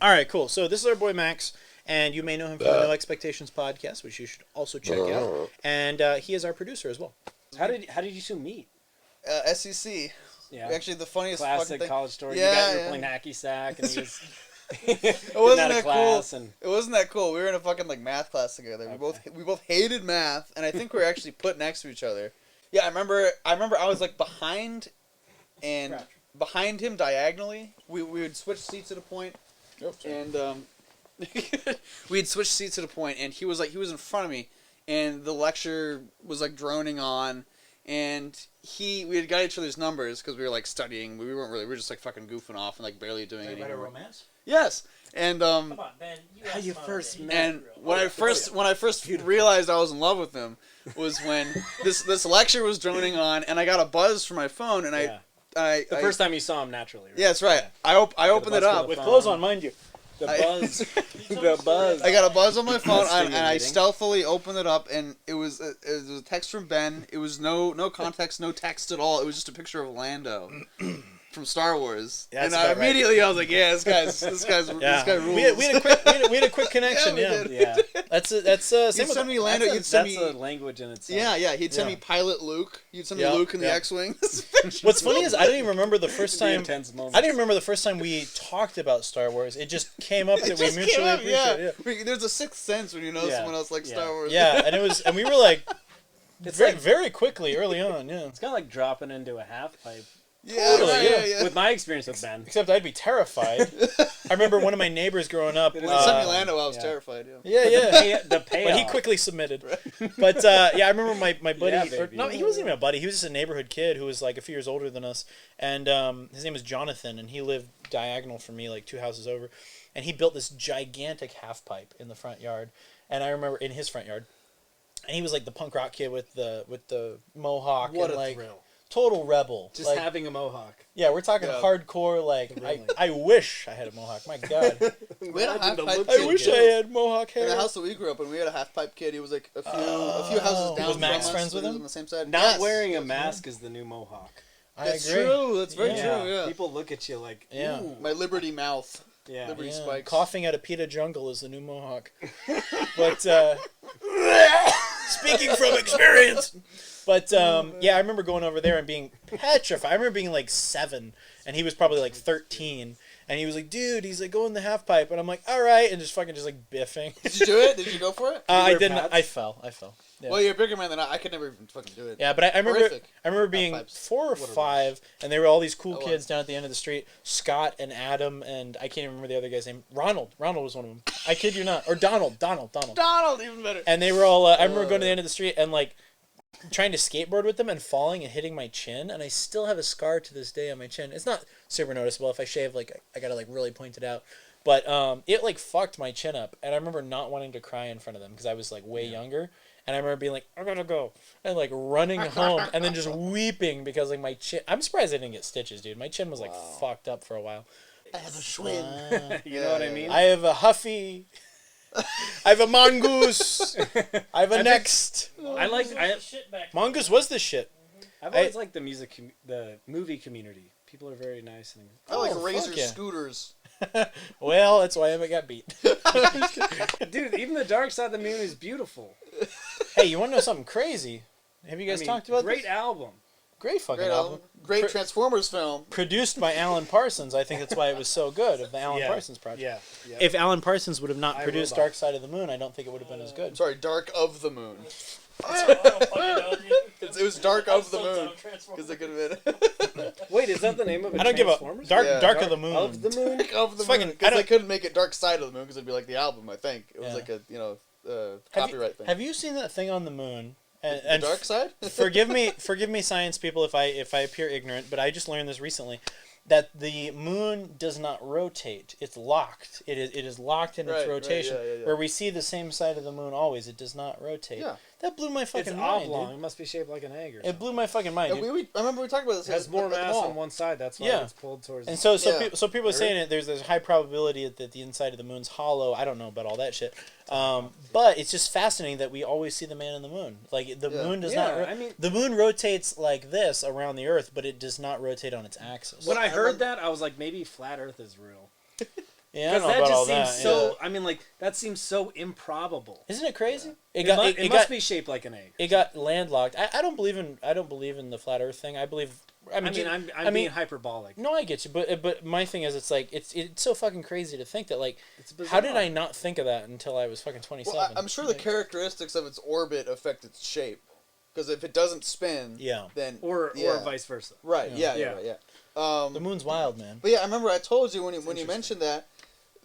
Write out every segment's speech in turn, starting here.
All right, cool. So this is our boy Max, and you may know him from the No Expectations podcast, which you should also check out. And he is our producer as well. How did you two meet? SEC. Yeah. Actually, the funniest Classic fucking thing. college story. Yeah, You were playing hacky sack, and he was it wasn't that cool. And... It wasn't that cool. We were in a fucking like math class together. Okay. We both hated math, and I think we were actually put next to each other. Yeah, I remember I was like behind him diagonally. We would switch seats at a point. And we'd switch seats at a point, and he was in front of me, and the lecture was like droning on, and we had got each other's numbers because we were like studying. We were just like fucking goofing off and like barely doing anything. romance? Yes. And Come on, Ben. How you first met? and when I first realized I was in love with him was when this lecture was droning on, and I got a buzz from my phone, and I first time you saw him naturally, right? Yeah, that's right. I opened it up With clothes on, mind you. The buzz. The buzz. I got a buzz on my phone, and I Stimulating. stealthily opened it up, and it was a text from Ben. It was no context, no text at all. It was just a picture of Lando from Star Wars. Yeah, and I immediately I was like, yeah, this guy rules. We had a quick connection. Yeah, we yeah. did. That's same You'd with send me Lando. You'd send That's me. a language in itself. Yeah. He'd send me Pilot Luke. You'd send me Luke in the X-wing. What's funny is I didn't even remember the first time. Intense moments. I didn't remember the first time we talked about Star Wars. It just came up that we mutually appreciate. Yeah. There's a sixth sense when you know someone else likes Star Wars. Yeah, and we were like, It's very quickly early on. Yeah. It's kind of like dropping into a half pipe. Yeah. With my experience with Ben. Except I'd be terrified. I remember one of my neighbors growing up. When he sent me Lando, I was terrified. Yeah. The payoff. But he quickly submitted. But I remember my buddy. Yeah, He wasn't even a buddy. He was just a neighborhood kid who was like a few years older than us, and his name was Jonathan, and he lived diagonal from me, like 2 houses over, and he built this gigantic half pipe in the front yard, and I remember in his front yard, and he was like the punk rock kid with the mohawk. What and a like, thrill. Total rebel. Just like, having a mohawk. Yeah, we're talking hardcore. Like Really? I wish I had a mohawk. My God. We had a half pipe I kid. wish I had mohawk hair. In the house that we grew up in, we had a half pipe kid. He was like a few houses down Was from Max us. friends with He was him? on the same side. Not wearing a mask is the new mohawk. That's I agree. true. That's very true. Yeah. People look at you like, Yeah. ooh. My Liberty mouth. Yeah. Liberty Yeah, spikes. coughing at a Pita jungle is the new mohawk. But speaking from experience. But I remember going over there and being petrified. I remember being like 7, and he was probably like 13, and he was like, "Dude," he's like, "Go in the half pipe," and I'm like, "All right," and just like biffing. Did you do it? Did you go for it? I wear didn't. pads? I fell. Yeah. Well, you're a bigger man than I could never even fucking do it. Yeah, but I remember. Horrific. I remember being Half pipes. 4 or Whatever. 5, and they were all these cool Oh, kids down at the end of the street. Scott and Adam, and I can't even remember the other guy's name. Ronald was one of them. I kid you not. Or Donald. Donald, even better. And they were all. I remember going to the end of the street and like trying to skateboard with them and falling and hitting my chin, and I still have a scar to this day on my chin. It's not super noticeable. If I shave, like I gotta like really point it out. But it like fucked my chin up, and I remember not wanting to cry in front of them because I was like way younger. And I remember being like, I gotta go. And like running home and then just weeping because like my chin. I'm surprised I didn't get stitches, dude. My chin was like fucked up for a while. I have a Schwinn. You know what I mean? I have a Huffy. I have a Mongoose. I have a Next. Mongoose was the shit. I've always liked the the movie community. People are very nice. And I like Oh, razor fuck yeah. scooters. Well, that's why I haven't got beat. dude, even the Dark Side of the Moon is beautiful. Hey, you want to know something crazy? Have you guys talked about great this? album. Great fucking Great album. album. Great Transformers film. Produced by Alan Parsons. I think that's why it was so good, of the Alan Parsons project. Yeah. If Alan Parsons would have not produced Robot. Dark Side of the Moon, I don't think it would have been as good. Sorry, Dark of the Moon. It was Dark of the Moon. Because it could have been. Wait, is that the name of it? I don't give a Transformers? Dark of the Moon. Of the Moon? Dark of the It's fucking- Moon. I Because don't- they couldn't make it Dark Side of the Moon because it'd be like the album, I think. It was Yeah. like a, Have copyright thing. Have you seen that thing on the moon? The And Dark Side? forgive me, science people, if I appear ignorant, but I just learned this recently, that the moon does not rotate. It's locked. It is locked in its Right, rotation. yeah. Where we see the same side of the moon always. It does not rotate. Yeah. That blew my It's fucking mind, oblong. dude. It must be shaped like an egg or It something. blew my fucking mind, Yeah, dude. I remember we talked about this. It has more at the mass mall. on one side. That's why Yeah. it's pulled towards. And so Yeah. people are saying that there's high probability that the inside of the moon's hollow. I don't know about all that shit. But it's just fascinating that we always see the man in the moon. Like the moon does not. I mean, The moon rotates like this around the Earth, but it does not rotate on its axis. when I heard that, I was like, maybe flat Earth is real. Yeah, I don't know that about just all seems that. so. Yeah. I mean, like that seems so improbable. Isn't it crazy? It It must be shaped like an egg. It got landlocked. I don't believe in the flat Earth thing. I believe. I mean, I'm being hyperbolic. No, I get you, but my thing is, it's like it's so fucking crazy to think that like, It's bizarre. how did I not think of that until I was fucking 27? Well, I'm sure the characteristics of its orbit affect its shape. Because if it doesn't spin, then or vice versa. Right. Yeah. Yeah. The moon's wild, man. But yeah, I remember I told you when you mentioned that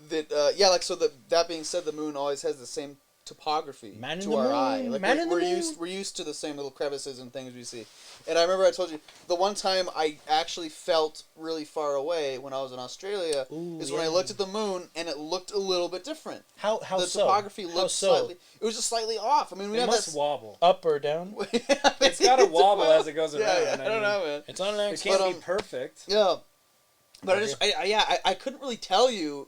that being said, the moon always has the same topography to our eye. Like we're used to the same little crevices and things we see. And I remember I told you the one time I actually felt really far away when I was in Australia is when I looked at the moon and it looked a little bit different. How the so? topography looked slightly. It was just slightly off. I mean, we It have must wobble. Up or down? It's got to wobble as it goes around. Yeah, I don't know, man. It's on an It axis. can't be perfect. Yeah, but I couldn't really tell you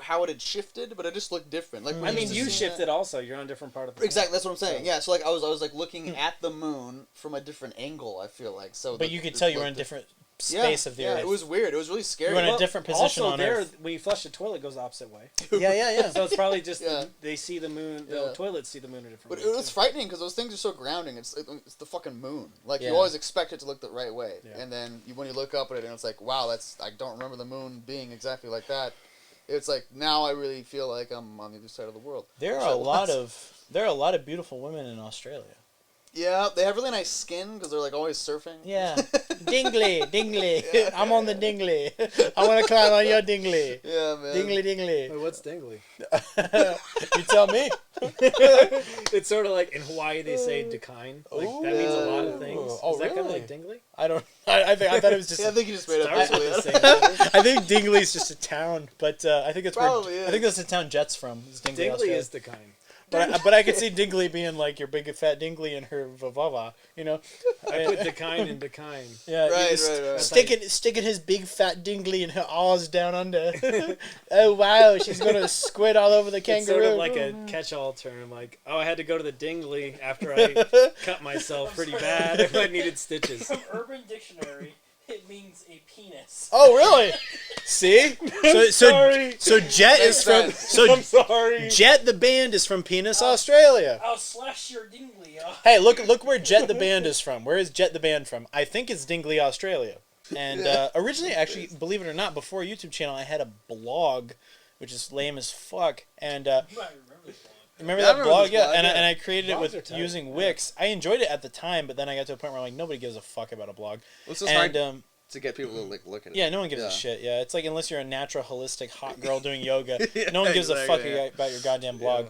how it had shifted, but it just looked different. Like I mean, you shifted also. You're on a different part of the exactly. That's what I'm saying. Yeah, so like I was like looking at the moon from a different angle. I feel like so. But you could tell you were in a different space of the Earth. Yeah, it was weird. It was really scary. You were in a different position also on there, Earth. when you flush the toilet, it goes the opposite way. Yeah. So it's probably just Yeah. they see the moon. Yeah. The toilets see the moon a different But way. it was frightening because those things are so grounding. It's the fucking moon. Like Yeah. you always expect it to look the right way, Yeah. and then when you look up at it, and it's like, wow, I don't remember the moon being exactly like that. It's like now I really feel like I'm on the other side of the world. There are a lot of beautiful women in Australia. Yeah, they have really nice skin because they're like always surfing. Yeah. Dingley. I'm on the dingley. I want to climb on your dingley. Yeah, man. Dingley. Wait, what's dingly? You tell me. It's sort of like in Hawaii they say decline. Like that means a lot of things. Oh, Is that kind of really? like dingly? I don't. I thought it was just. Yeah, I think you just made up Starts this with the way. same letter. I think Dingley's just a town, but I think that's Probably where is. I think that's the town Jet's from. Is Dingley, Dingly Australia. is decline. But I could see Dingley being like your big fat Dingley and her vavava, you know. I put decline and decline. Yeah, Right, just right. Sticking his big fat Dingley and her awes down under. Oh wow, she's gonna squid all over the It's kangaroo. sort of like a catch-all term. Like, oh, I had to go to the dingly after I cut myself pretty bad. I needed stitches. From Urban Dictionary, it means a penis. Oh really? See? So Jet is from I'm sorry. Jet the band is from Penis, Australia. I'll slash your dingley off. Hey, look where Jet the band is from. Where is Jet the band from? I think it's Dingley, Australia. And originally, actually, believe it or not, before a YouTube channel, I had a blog, which is lame as fuck. And You might remember this one. remember Yeah, I that remember blog? this Yeah, blog, and yeah. I created it Blogs with are tight. using Wix. I enjoyed it at the time, but then I got to a point where I'm like, nobody gives a fuck about a blog. It's just And hard to get people to like look at it. yeah, no one gives a Yeah. shit. Yeah, it's like unless you're a natural, holistic, hot girl doing yoga, Yeah, no one gives a fuck exactly, yeah. about your goddamn blog.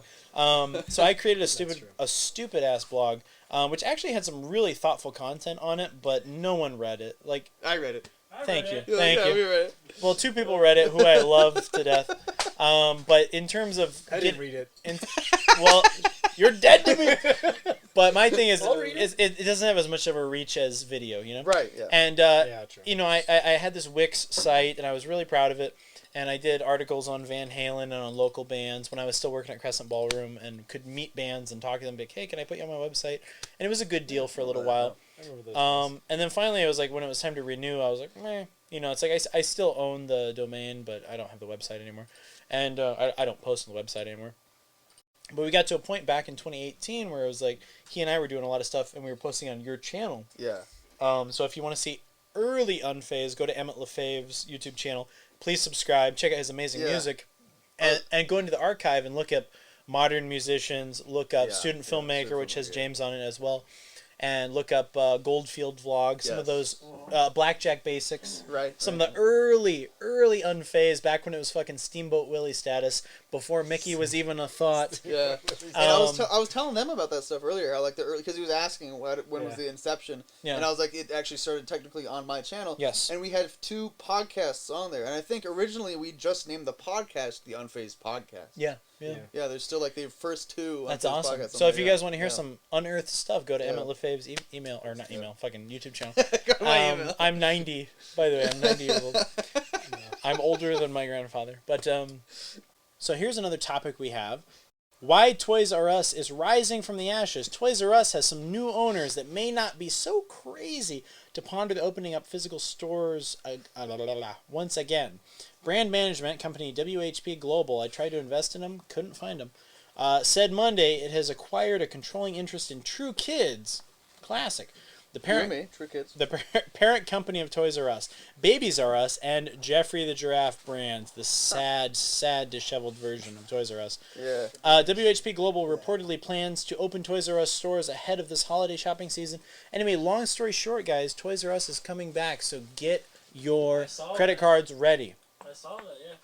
So I created true. a stupid ass blog, which actually had some really thoughtful content on it, but no one read it. Like, I read it. I thank read you, it. Yeah, thank yeah, you. we read it. Well, 2 people read it who I love to death. But in terms of I didn't read it. well, you're dead to me. But my thing is, I'll read it. it doesn't have as much of a reach as video, you know. Right. Yeah. And Yeah, true. you know, I had this Wix site, and I was really proud of it. And I did articles on Van Halen and on local bands when I was still working at Crescent Ballroom, and could meet bands and talk to them. Be like, hey, can I put you on my website? And it was a good deal for a little while. I remember those days. And then finally, it was like when it was time to renew, I was like, meh. You know, it's like I still own the domain, but I don't have the website anymore, and I don't post on the website anymore. But we got to a point back in 2018 where it was like he and I were doing a lot of stuff, and we were posting on your channel. Yeah. So if you want to see early Unfazed, go to Emmett LaFave's YouTube channel. Please subscribe. Check out his amazing Yeah. music, and go into the archive and look up modern musicians. Look up Yeah, student yeah, filmmaker, student which has filmmaker. James on it as well. And look up Goldfield Vlog, some of Yes. those Blackjack Basics. Right. Some of the early Unfazed, back when it was fucking Steamboat Willie status, before Mickey was even a thought. Yeah. And I was telling them about that stuff earlier. How like the early, because he was asking when was the inception, Yeah. and I was like, it actually started technically on my channel. Yes. And we had 2 podcasts on there, and I think originally we just named the podcast the Unfazed Podcast. Yeah. Yeah, there's still like the first 2. That's Unfazed awesome. podcasts on So if there, you yeah. guys want to hear Yeah. some unearthed stuff, go to Yeah. Emmett LaFave's email, or not email, fucking YouTube channel. Go to my email. I'm 90, by the way. I'm 90 years old. I'm older than my grandfather. But so here's another topic we have. Why Toys R Us is rising from the ashes. Toys R Us has some new owners that may not be so crazy to ponder the opening up physical stores once again. Brand management company WHP Global. I tried to invest in them, couldn't find them. Said Monday it has acquired a controlling interest in True Kids. Classic. The parent, True Kids. The parent company of Toys R Us, Babies R Us, and Geoffrey the Giraffe brands. The sad, disheveled version of Toys R Us. Yeah. WHP Global reportedly plans to open Toys R Us stores ahead of this holiday shopping season. Anyway, long story short, guys, Toys R Us is coming back, so get your credit cards ready. I saw that, yeah.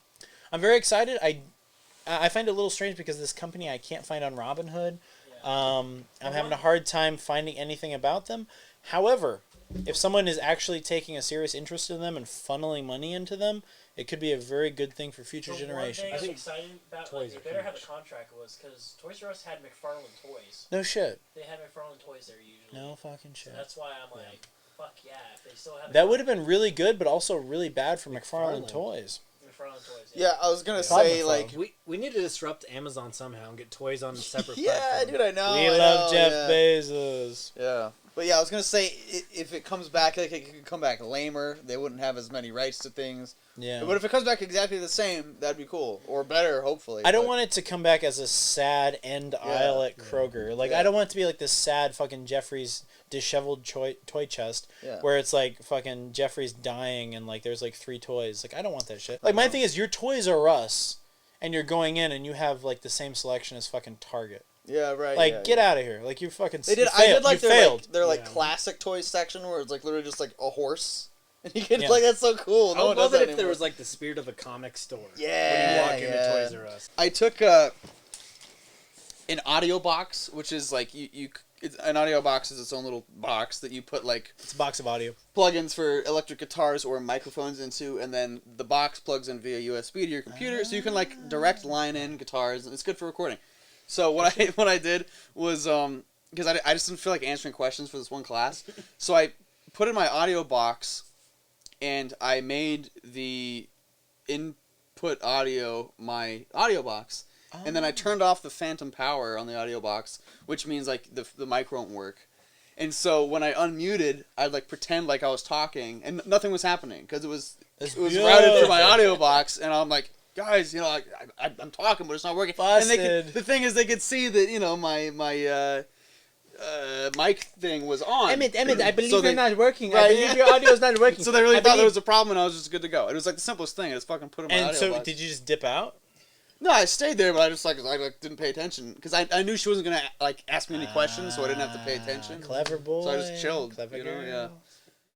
I'm very excited. I find it a little strange because this company I can't find on Robinhood. I'm having a hard time finding anything about them. However, if someone is actually taking a serious interest in them and funneling money into them, it could be a very good thing for future generations. One thing I'm excited about, toys they are better have a huge. contract with us, because Toys R Us had McFarlane toys. No shit. They had McFarlane toys there usually. No fucking shit. So that's why I'm like, fuck yeah, if they still have That would have been really good, but also really bad for McFarlane Toys. McFarlane toys. Yeah, I was gonna Probably say like. We need to disrupt Amazon somehow and get toys on separate Yeah, platforms. dude, I know. We I love know, Jeff yeah. Bezos. Yeah, but yeah, I was gonna say if it comes back, like it could come back lamer. They wouldn't have as many rights to things. Yeah. But if it comes back exactly the same, that'd be cool or better, hopefully. I don't but- want it to come back as a sad end aisle at Kroger. Like, I don't want it to be like this sad fucking Jeffrey's disheveled toy chest Yeah. where it's like fucking Jeffrey's dying and like there's like 3 toys. Like, I don't want that shit. Like, my thing is, your Toys R Us and you're going in and you have like the same selection as fucking Target. Yeah, right. Like, yeah, get yeah. out of here. Like, you fucking They did. you I failed. did like you their failed. like Yeah. classic toys section where it's like literally just like a horse, and you can Yeah. like that's so cool. I No would one does love it that if there anymore. was like the spirit of a comic store. Yeah, When you walk yeah. into Toys R Us. I took an audio box, which is like an audio box is its own little box that you put like It's a box of audio. plugins for electric guitars or microphones into, and then the box plugs in via USB to your computer, so you can like direct line in guitars, and it's good for recording. So what I did was because I just didn't feel like answering questions for this one class, so I put in my audio box, and I made the input audio my audio box. And then I turned off the phantom power on the audio box, which means like the mic won't work. And so when I unmuted, I'd like pretend like I was talking, and nothing was happening because it was Beautiful. routed through my audio box, and I'm like, guys, you know, I'm talking, but it's not working. Busted. And the thing is, they could see that you know my mic thing was on. Emmett, I believe So you're they- not working. Right, I believe yeah. your audio's not working. So they really I thought there believe- was a problem, and I was just good to go. It was like the simplest thing. I just fucking put in my And audio so, box. did you just dip out? No, I stayed there, but I just like didn't pay attention because I knew she wasn't gonna like ask me any questions, so I didn't have to pay attention. Clever boy. So I just chilled, Clever you know, girl. yeah.